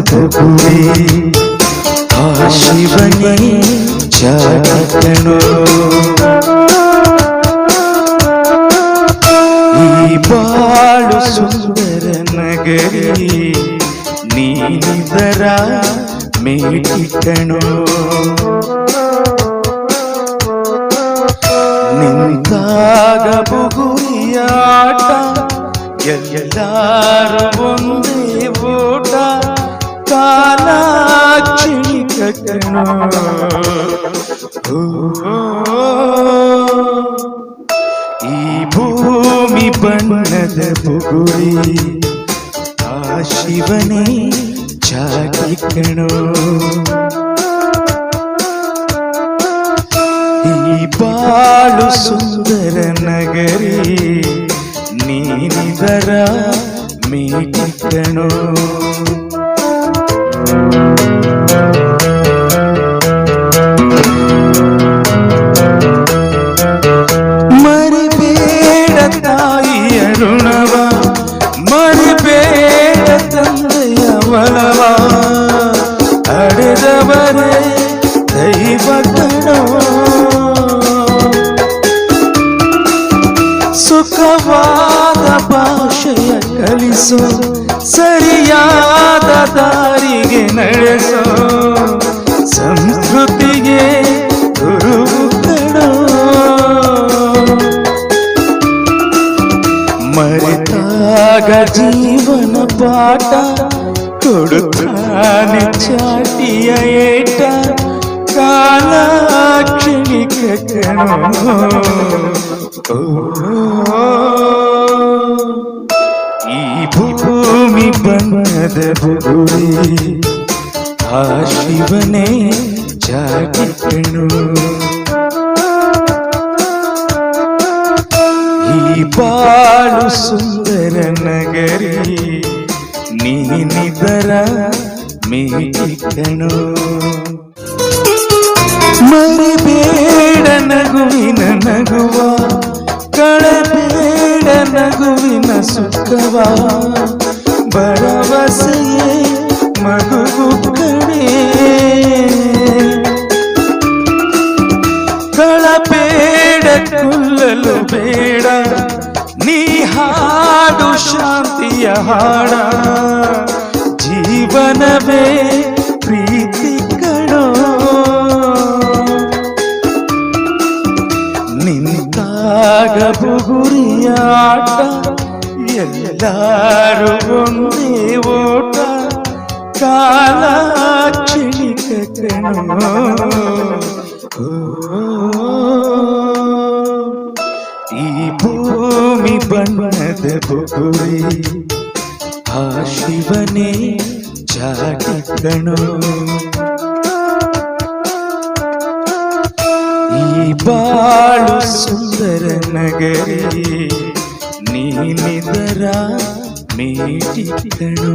ಬುಗುರಿ ಆ ಶಿವನೇ ಜಾಗತನು. ಈ ಬಾಳು ಸುಂದರ ನಗರಿ ನೀನಿದರ ಮೇಟಿಕಣೋ. ನಿಂತಾಗ ಬುಗುರಿಯಾಟ ಎಲ್ಲಾರು ಒಂದೇ ಓಟ ಕಾಲಾಕ್ಷಣಿಕಣೋ. ಈ ಭೂಮಿ ಬಣ್ಣದ ಬುಗುರಿ ಆ ಶಿವನೇ ಜಾಗಿಕಣೋ. ಈ ಬಾಳು ಸುಂದರ ನಗರಿ ನೀನಿದರ ಮೇಟಿಕಣೋ. ಮರಿಬೇಡ ತಾಯಿಯ ಋಣವ, ಮರಿಬೇಡ ತಂದೆಯ ಒಲವ, ಅಡೆದವರೇ ದೈವ ಕಣೋ. ಸುಖವಾದ ಭಾಷೆಯ ಕಲಿಸೋ, ಸರಿಯಾದ ದಾರಿಗೆ ನಡೆಸೋ, ಸಂಸ್ಕೃತಿಗೆ ಗುರುವು ಕಣೋ. ಮರೆತಾಗ ಜೀವನ ಪಾಠ ಕೊಡುತ್ತಾನೆ ಚಾಟಿಯ ಏಟ ಕಾಲಾಕ್ಷಣಿಕ ಕಣೋ. ಈ ಭೂಮಿ ಬಣ್ಣದ ಬುಗುರಿ ಆ ಶಿವನೇ ಜಾಗಿಕಣೋ. ಈ ಬಾಳು ಸುಂದರ ನಗರಿ ನೀನಿದರ ಮೇಟಿಕಣೋ. ಮರಿಬೇಡ ನಗುವಿನ ನಗುವ, ಕಳಬೇಡ ನಗುವಿನ ಸುಖವ, ಭರವಸೆಯೇ ಮಗುವು ಕಣೆ. ಕಳಬೇಡ ಕೊಲ್ಲಲು ಬೇಡ, ನೀ ಹಾಡು ಶಾಂತಿಯ ಹಾಡ, ಜೀವನವೇ ಪ್ರೀತಿ ಕಣೋ. ನಿಂತಾಗ ಬುಗುರಿಯಾಟ ಎಲ್ಲಾರು ಒಂದೇ ಓಟ ಕಾಲಾಕ್ಷಣಿಕ ಕಣೋ. ಈ ಭೂಮಿ ಬಣ್ಣದ ಬುಗುರಿ ಆ ಶಿವನೇ ಜಾಗಿಕಣೋ. ಈ ಬಾಳು ಸುಂದರ ನಗರಿ ನೀನಿದರ ಮೇಟಿಕಣೋ.